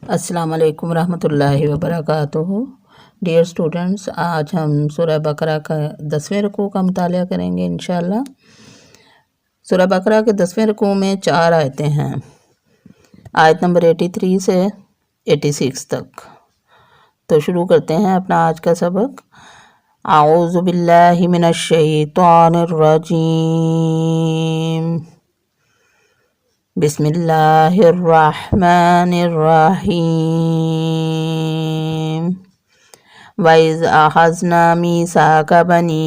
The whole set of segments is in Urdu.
السلام علیکم ورحمۃ اللہ وبرکاتہ۔ ڈیئر اسٹوڈنٹس، آج ہم سورہ بقرہ کا 10ویں رکوع کا مطالعہ کریں گے انشاءاللہ۔ سورہ بقرہ کے 10ویں رکوع میں 4 آیتیں ہیں، آیت نمبر 83 سے 86 تک۔ تو شروع کرتے ہیں اپنا آج کا سبق۔ اعوذ باللہ من الشیطان الرجیم، بسم اللہ الرحمن الرحیم۔ وَإِذْ أَخَذْنَا مِيثَاقَ بَنِي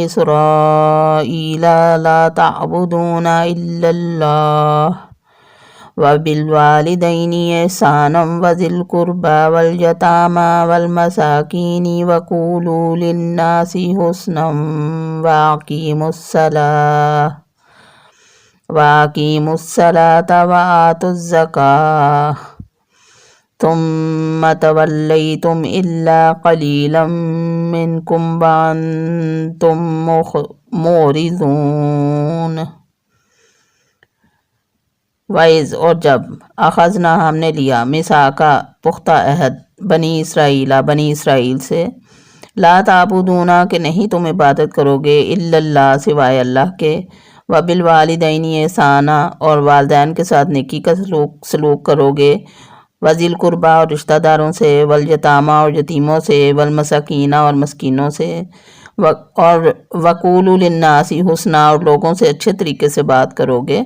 إِسْرَائِيلَ لَا تَعْبُدُونَ إِلَّا اللَّهَ وَبِالْوَالِدَيْنِ إِحْسَانًا وَذِي الْقُرْبَى وَالْيَتَامَى وَالْمَسَاكِينِ وَقُولُوا لِلنَّاسِ حُسْنًا وَأَقِيمُوا الصَّلَاةَ وَآتُوا الزَّكَاةَ ثُمَّ تَوَلَّيْتُمْ إِلَّا قَلِيلًا مِّنكُمْ وَأَنتُم مُعْرِضُونَ۔ وَإِذْ اور جب، اخذنا ہم نے لیا، میثاقا پختہ عہد، بنی اسرائیل سے، لا تعبدون کہ نہیں تم عبادت کرو گے، الا اللہ سوائے اللہ کے، وبالوالدین احسانا اور والدین کے ساتھ نیکی کا سلوک کرو گے، وذی القربیٰ اور رشتہ داروں سے، والیتامى اور یتیموں سے، والمساکین اور مسکینوں سے، اور وقولوا للناس حسنا اور لوگوں سے اچھے طریقے سے بات کرو گے،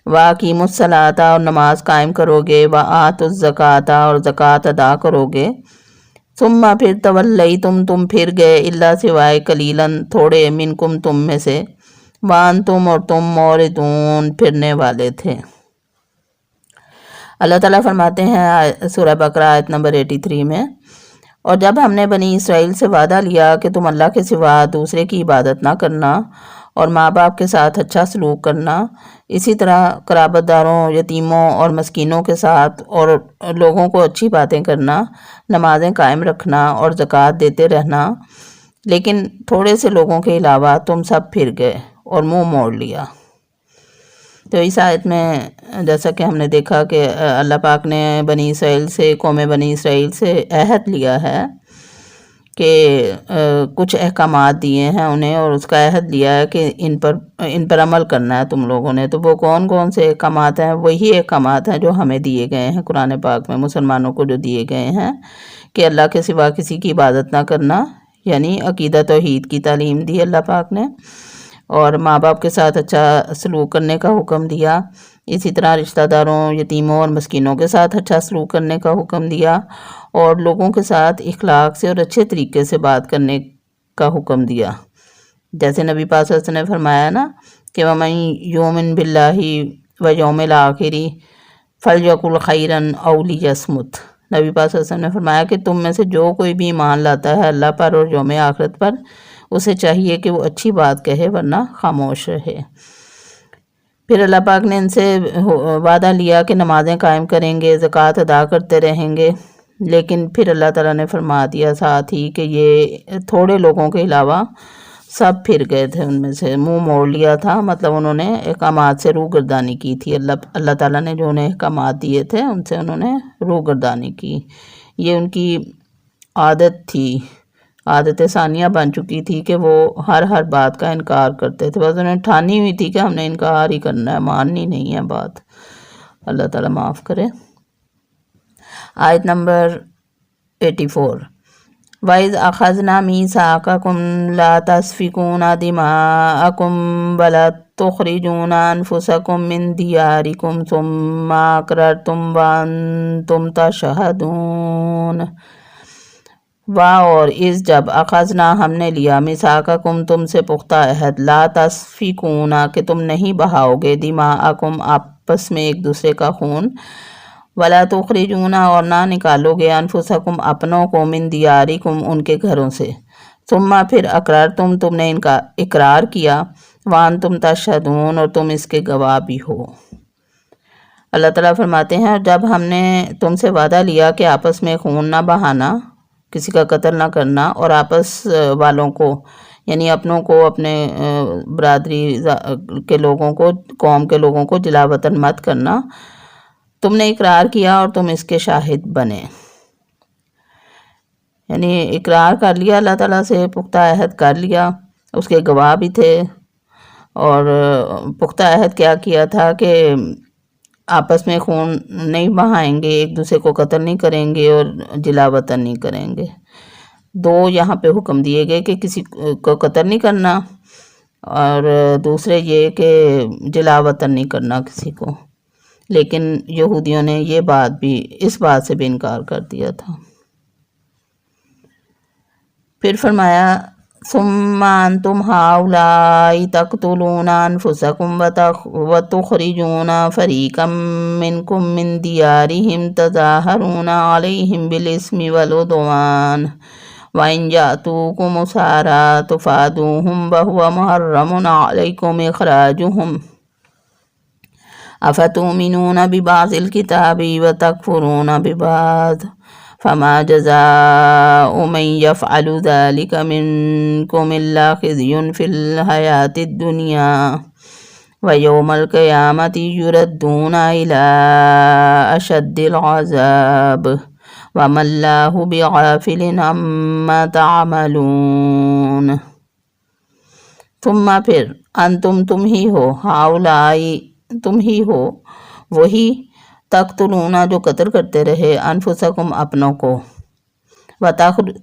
واقیموا الصلاۃ اور نماز قائم کرو گے، وآتوا الزکاۃ اور زکوٰۃ ادا کرو گے، ثم پھر تولیتم تم پھر گئے، الا سوائے قلیلاً تھوڑے، منکم تم میں سے، وانتم اور تم معرضون پھرنے والے تھے۔ اللہ تعالیٰ فرماتے ہیں سورہ بقرہ آیت نمبر 83 میں، اور جب ہم نے بنی اسرائیل سے وعدہ لیا کہ تم اللہ کے سوا دوسرے کی عبادت نہ کرنا اور ماں باپ کے ساتھ اچھا سلوک کرنا، اسی طرح قرابت داروں، یتیموں اور مسکینوں کے ساتھ اور لوگوں کو اچھی باتیں کرنا، نمازیں قائم رکھنا اور زکوٰۃ دیتے رہنا، لیکن تھوڑے سے لوگوں کے علاوہ تم سب پھر گئے اور منہ موڑ لیا۔ تو اس آیت میں جیسا کہ ہم نے دیکھا کہ اللہ پاک نے قوم بنی اسرائیل سے عہد لیا ہے کہ کچھ احکامات دیے ہیں انہیں، اور اس کا عہد لیا ہے کہ ان پر عمل کرنا ہے تم لوگوں نے۔ تو وہ کون کون سے احکامات ہیں؟ وہی احکامات ہیں جو ہمیں دیے گئے ہیں قرآن پاک میں، مسلمانوں کو جو دیے گئے ہیں کہ اللہ کے سوا کسی کی عبادت نہ کرنا، یعنی عقیدہ توحید کی تعلیم دی اللہ پاک نے، اور ماں باپ کے ساتھ اچھا سلوک کرنے کا حکم دیا، اسی طرح رشتہ داروں، یتیموں اور مسکینوں کے ساتھ اچھا سلوک کرنے کا حکم دیا، اور لوگوں کے ساتھ اخلاق سے اور اچھے طریقے سے بات کرنے کا حکم دیا۔ جیسے نبی پاک صلی اللہ علیہ وسلم نے فرمایا نا کہ وَمَن يُؤْمِن بِاللَّهِ وَالْيَوْمِ الْآخِرِ فَلْيَقُلْ خَيْرًا أَوْ لِيَصْمُتْ۔ نبی پاک صلی اللہ علیہ وسلم نے فرمایا کہ تم میں سے جو کوئی بھی ایمان لاتا ہے اللہ پر اور یوم آخرت پر، اسے چاہیے کہ وہ اچھی بات کہے ورنہ خاموش رہے۔ پھر اللہ پاک نے ان سے وعدہ لیا کہ نمازیں قائم کریں گے، زکوٰۃ ادا کرتے رہیں گے، لیکن پھر اللہ تعالیٰ نے فرما دیا ساتھ ہی کہ یہ تھوڑے لوگوں کے علاوہ سب پھر گئے تھے، ان میں سے منہ موڑ لیا تھا، مطلب انہوں نے احکامات سے روگردانی کی تھی۔ اللہ تعالیٰ نے جو انہیں احکامات دیے تھے ان سے انہوں نے روگردانی کی، یہ ان کی عادت تھی، عادت ثانیہ بن چکی تھی کہ وہ ہر بات کا انکار کرتے تھے، بس انہیں ٹھانی ہوئی تھی کہ ہم نے انکار ہی کرنا ہے، ماننی نہیں ہے بات۔ اللہ تعالیٰ معاف کرے۔ آیت نمبر 84، وَإِذْ أَخَذْنَا مِيثَاقَكُمْ لَا تَسْفِكُونَ دِمَاءَكُمْ وَلَا تُخْرِجُونَ أَنفُسَكُمْ مِنْ دِيَارِكُمْ ثُمَّ أَقْرَرْتُمْ وَأَنْتُمْ تَشْهَدُونَ۔ اور اس جب، اخذنا ہم نے لیا، میثاقکم تم سے پختہ عہد، لا تسفکون کہ تم نہیں بہاؤ گے، دماءکم آپس میں ایک دوسرے کا خون، ولا تخرجون اور نہ نکالو گے، انفسکم اپنوں کو، من دیارکم ان کے گھروں سے، ثم پھر اقررتم تم نے ان کا اقرار کیا، وانتم تشہدون اور تم اس کے گواہ بھی ہو۔ اللہ تعالیٰ فرماتے ہیں، جب ہم نے تم سے وعدہ لیا کہ آپس میں خون نہ بہانا، کسی کا قتل نہ کرنا، اور آپس والوں کو یعنی اپنوں کو، اپنے برادری کے لوگوں کو، قوم کے لوگوں کو جلا وطن مت کرنا، تم نے اقرار کیا اور تم اس کے شاہد بنے، یعنی اقرار کر لیا اللہ تعالیٰ سے، پختہ عہد کر لیا، اس کے گواہ بھی تھے، اور پختہ عہد کیا کیا تھا کہ آپس میں خون نہیں بہائیں گے، ایک دوسرے کو قتل نہیں کریں گے اور جلا وطن نہیں کریں گے۔ دو یہاں پہ حکم دیے گئے کہ کسی کو قتل نہیں کرنا، اور دوسرے یہ کہ جلا وطن نہیں کرنا کسی کو، لیکن یہودیوں نے اس بات سے بھی انکار کر دیا تھا۔ پھر فرمایا ثم انتم هؤلاء تقتلون انفسكم وتخرجون فريقا منكم من ديارهم تظاهرون عليهم بالإثم والعدوان وإن يأتوكم أسارى تفادوهم وهو محرم عليكم إخراجهم أفتؤمنون ببعض الكتاب وتكفرون ببعض فما جزاء من يفعل ذلك منكم إلا خزي في الحياة الدنيا ويوم القيامة يردون إلى أشد العذاب وما الله بغافل عما تعملون۔ ثم پھر انتم تم ہی ہو، ہاؤلائی تم ہی ہو، وہی تقتلون جو قتل کرتے رہے، انفسکم اپنوں کو،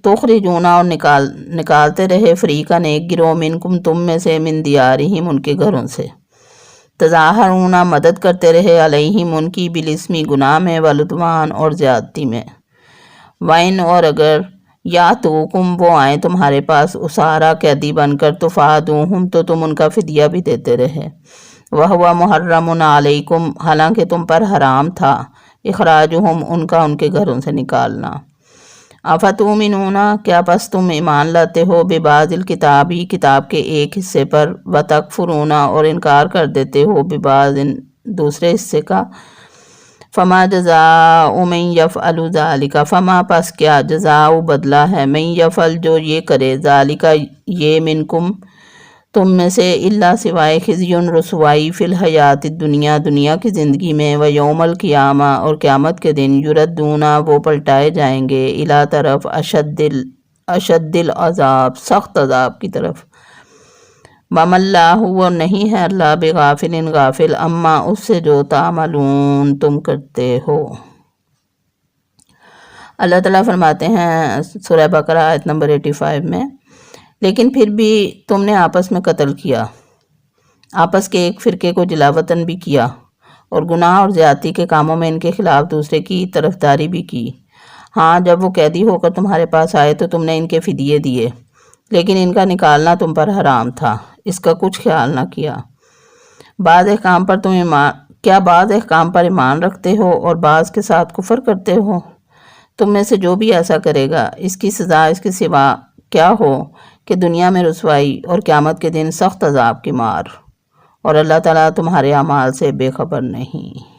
تخرجون اور نکالتے رہے، فریقاً ایک گروہ، منکم تم میں سے، من دیارہم ان کے گھروں سے، تظاہرون مدد کرتے رہے، علیہم ان کی، بالاسمی گناہ میں، والعدوان اور زیادتی میں، وائن اور اگر یاتوکم وہ آئیں تمہارے پاس، اسارا قیدی بن کر، تفادوہم تو تم ان کا فدیہ بھی دیتے رہے، وَهُوَ مُحَرَّمٌ عَلَيْكُمْ حالانکہ تم پر حرام تھا، اخراجہم ان کا ان کے گھروں سے نکالنا۔ افتؤمنون کیا پس تم ایمان لاتے ہو، ببعض الکتابی کتاب کے ایک حصے پر، وتکفرون اور انکار کر دیتے ہو، ببعض دوسرے حصے کا، فما جزاء من یفعل ذالک فما پس کیا جزاء بدلہ ہے، من یفعل جو یہ کرے، ذالک یہ، منکم تم میں سے، الا سوائے خزی رسوائی، فی الحیات الدنیا دنیا کی زندگی میں، و یوم القیامہ اور قیامت کے دن، یردون وہ پلٹائے جائیں گے، الا طرف، اشد العذاب سخت عذاب کی طرف، وما اللہ وہ نہیں ہے اللہ، بغافل غافل، اما اس سے جو تعملون تم کرتے ہو۔ اللہ تعالیٰ فرماتے ہیں سورہ بقرہ آیت نمبر 85 میں، لیکن پھر بھی تم نے آپس میں قتل کیا، آپس کے ایک فرقے کو جلا وطن بھی کیا، اور گناہ اور زیادتی کے کاموں میں ان کے خلاف دوسرے کی طرفداری بھی کی۔ ہاں جب وہ قیدی ہو کر تمہارے پاس آئے تو تم نے ان کے فدیے دیے، لیکن ان کا نکالنا تم پر حرام تھا، اس کا کچھ خیال نہ کیا۔ بعض احکام پر بعض احکام پر ایمان رکھتے ہو اور بعض کے ساتھ کفر کرتے ہو؟ تم میں سے جو بھی ایسا کرے گا، اس کی سزا اس کے سوا کیا ہو کہ دنیا میں رسوائی اور قیامت کے دن سخت عذاب کی مار، اور اللہ تعالیٰ تمہارے اعمال سے بے خبر نہیں۔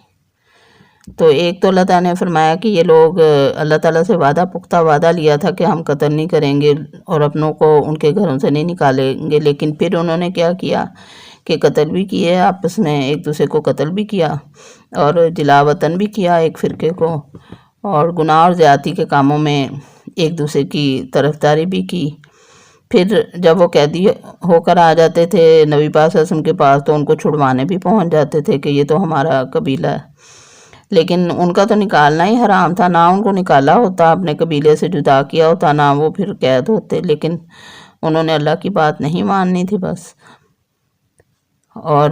تو ایک تو اللہ تعالیٰ نے فرمایا کہ یہ لوگ اللہ تعالیٰ سے پختہ وعدہ لیا تھا کہ ہم قتل نہیں کریں گے اور اپنوں کو ان کے گھروں سے نہیں نکالیں گے، لیکن پھر انہوں نے کیا کیا کہ قتل بھی کیے، آپس میں ایک دوسرے کو قتل بھی کیا اور جلا وطن بھی کیا ایک فرقے کو، اور گناہ اور زیادتی کے کاموں میں ایک دوسرے کی طرفداری بھی کی۔ پھر جب وہ قیدی ہو کر آ جاتے تھے نبی پاک صلی اللہ علیہ وسلم کے پاس تو ان کو چھڑوانے بھی پہنچ جاتے تھے کہ یہ تو ہمارا قبیلہ ہے، لیکن ان کا تو نکالنا ہی حرام تھا، نہ ان کو نکالا ہوتا، اپنے قبیلے سے جدا کیا ہوتا، نہ وہ پھر قید ہوتے، لیکن انہوں نے اللہ کی بات نہیں ماننی تھی بس۔ اور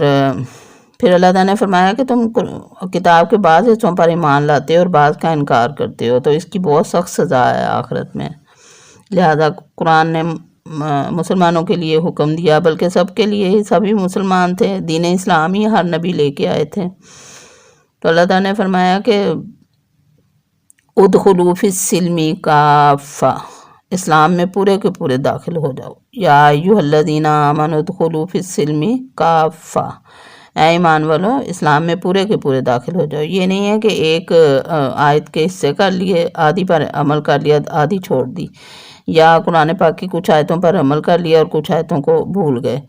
پھر اللہ تعالیٰ نے فرمایا کہ تم کتاب کے بعض حصوں پر ایمان لاتے ہو اور بعض کا انکار کرتے ہو، تو اس کی بہت سخت سزا ہے آخرت میں۔ لہذا قرآن نے مسلمانوں کے لیے حکم دیا، بلکہ سب کے لیے ہی، سبھی مسلمان تھے، دین اسلام ہی ہر نبی لے کے آئے تھے۔ تو اللہ تعالیٰ نے فرمایا کہ ادخلوا فی السلم کافہ، اسلام میں پورے کے پورے داخل ہو جاؤ، یا ایھا الذین آمنوا ادخلوا فی السلم کافہ، اے ایمان والو اسلام میں پورے کے پورے داخل ہو جاؤ۔ یہ نہیں ہے کہ ایک آیت کے حصے کر لیے، آدھی پر عمل کر لیا، آدھی چھوڑ دی، یا قرآن پاک کی کچھ آیتوں پر عمل کر لیا اور کچھ آیتوں کو بھول گئے۔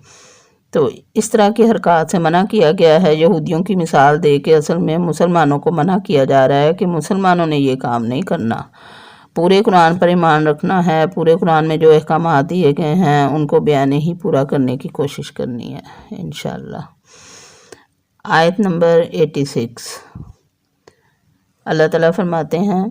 تو اس طرح کی حرکات سے منع کیا گیا ہے۔ یہودیوں کی مثال دے کے اصل میں مسلمانوں کو منع کیا جا رہا ہے کہ مسلمانوں نے یہ کام نہیں کرنا، پورے قرآن پر ایمان رکھنا ہے، پورے قرآن میں جو احکامات دیے گئے ہیں ان کو بیان ہی پورا کرنے کی کوشش کرنی ہے انشاءاللہ۔ آیت نمبر 86، اللہ تعالیٰ فرماتے ہیں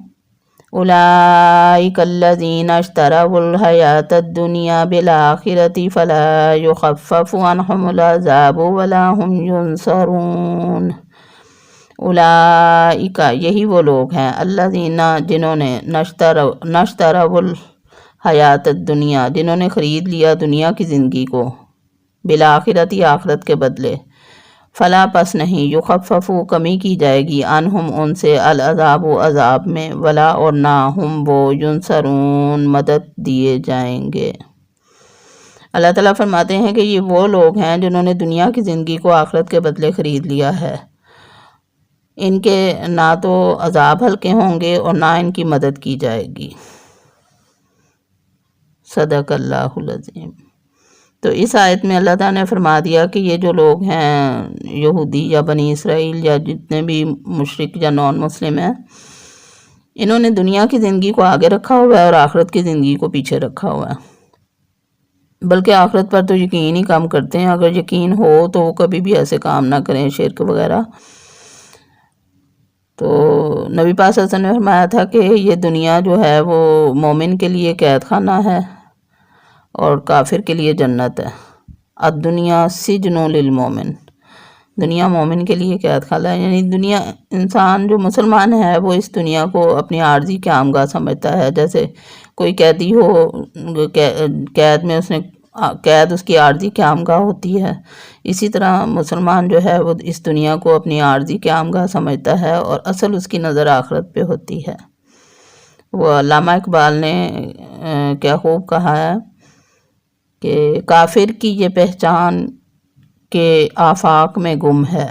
اولئک الذین اشتروا الحیاۃ الدنیا بالآخرۃ فلا یخفف عنہم العذاب ولا هم ینصرون۔ اولئک یہی وہ لوگ ہیں، الذین جنہوں نے نشتروا الحیاۃ الدنیا جنہوں نے خرید لیا دنیا کی زندگی کو، بالآخرۃ آخرت کے بدلے، فلا پس نہیں، یخفف کمی کی جائے گی، عنہم ان سے، العذاب عذاب میں، ولا اور نہ، ہم وہ، ینصرون مدد دیے جائیں گے۔ اللہ تعالیٰ فرماتے ہیں کہ یہ وہ لوگ ہیں جنہوں نے دنیا کی زندگی کو آخرت کے بدلے خرید لیا ہے، ان کے نہ تو عذاب ہلکے ہوں گے اور نہ ان کی مدد کی جائے گی۔ صدق اللہ العظیم۔ تو اس آیت میں اللہ تعالیٰ نے فرما دیا کہ یہ جو لوگ ہیں یہودی یا بنی اسرائیل یا جتنے بھی مشرک یا نان مسلم ہیں، انہوں نے دنیا کی زندگی کو آگے رکھا ہوا ہے اور آخرت کی زندگی کو پیچھے رکھا ہوا ہے، بلکہ آخرت پر تو یقین ہی کم کرتے ہیں۔ اگر یقین ہو تو وہ کبھی بھی ایسے کام نہ کریں، شرک وغیرہ۔ تو نبی پاک صلی اللہ علیہ وسلم نے فرمایا تھا کہ یہ دنیا جو ہے وہ مومن کے لیے قید خانہ ہے اور کافر کے لیے جنت ہے۔ الدنیا سجن للمومن، دنیا مومن کے لیے قید خانہ ہے، یعنی دنیا، انسان جو مسلمان ہے وہ اس دنیا کو اپنی عارضی قیامگاہ سمجھتا ہے۔ جیسے کوئی قیدی ہو، قید میں قید اس کی عارضی قیامگاہ ہوتی ہے، اسی طرح مسلمان جو ہے وہ اس دنیا کو اپنی عارضی قیامگاہ سمجھتا ہے اور اصل اس کی نظر آخرت پہ ہوتی ہے۔ وہ علامہ اقبال نے کیا خوب کہا ہے کہ کافر کی یہ پہچان کہ آفاق میں گم ہے،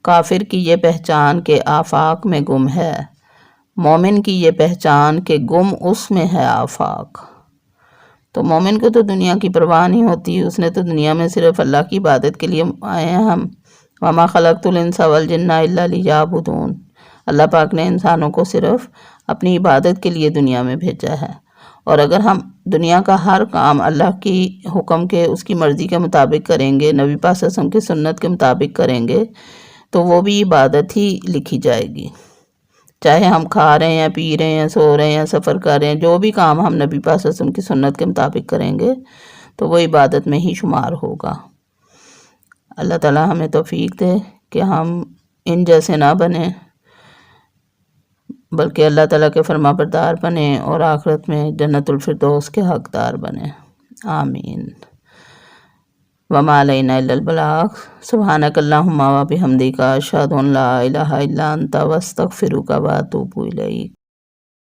کافر کی یہ پہچان کہ آفاق میں گم ہے، مومن کی یہ پہچان کہ گم اس میں ہے آفاق۔ تو مومن کو تو دنیا کی پرواہ نہیں ہوتی، اس نے تو دنیا میں صرف اللہ کی عبادت کے لیے آئے ہیں ہم، وَمَا خَلَقْتُ الْإِنسَ وَالْجِنَّ إِلَّا لِيَعْبُدُونِ۔ اللہ پاک نے انسانوں کو صرف اپنی عبادت کے لیے دنیا میں بھیجا ہے، اور اگر ہم دنیا کا ہر کام اللہ کی حکم کے، اس کی مرضی کے مطابق کریں گے، نبی پاک صلی اللہ علیہ وسلم کی سنت کے مطابق کریں گے، تو وہ بھی عبادت ہی لکھی جائے گی۔ چاہے ہم کھا رہے ہیں، پی رہے ہیں، سو رہے ہیں، سفر کر رہے ہیں، جو بھی کام ہم نبی پاک صلی اللہ علیہ وسلم کی سنت کے مطابق کریں گے تو وہ عبادت میں ہی شمار ہوگا۔ اللہ تعالیٰ ہمیں توفیق دے کہ ہم ان جیسے نہ بنیں، بلکہ اللہ تعالیٰ کے فرما بردار بنیں اور آخرت میں جنت الفردوس کے حقدار بنیں۔ آمین۔ وما علینا الا البلاغ۔ سبحانک اللہم و بحمدک، اشہد ان لا الہ الا انت، واستغفرک واتوب الیک۔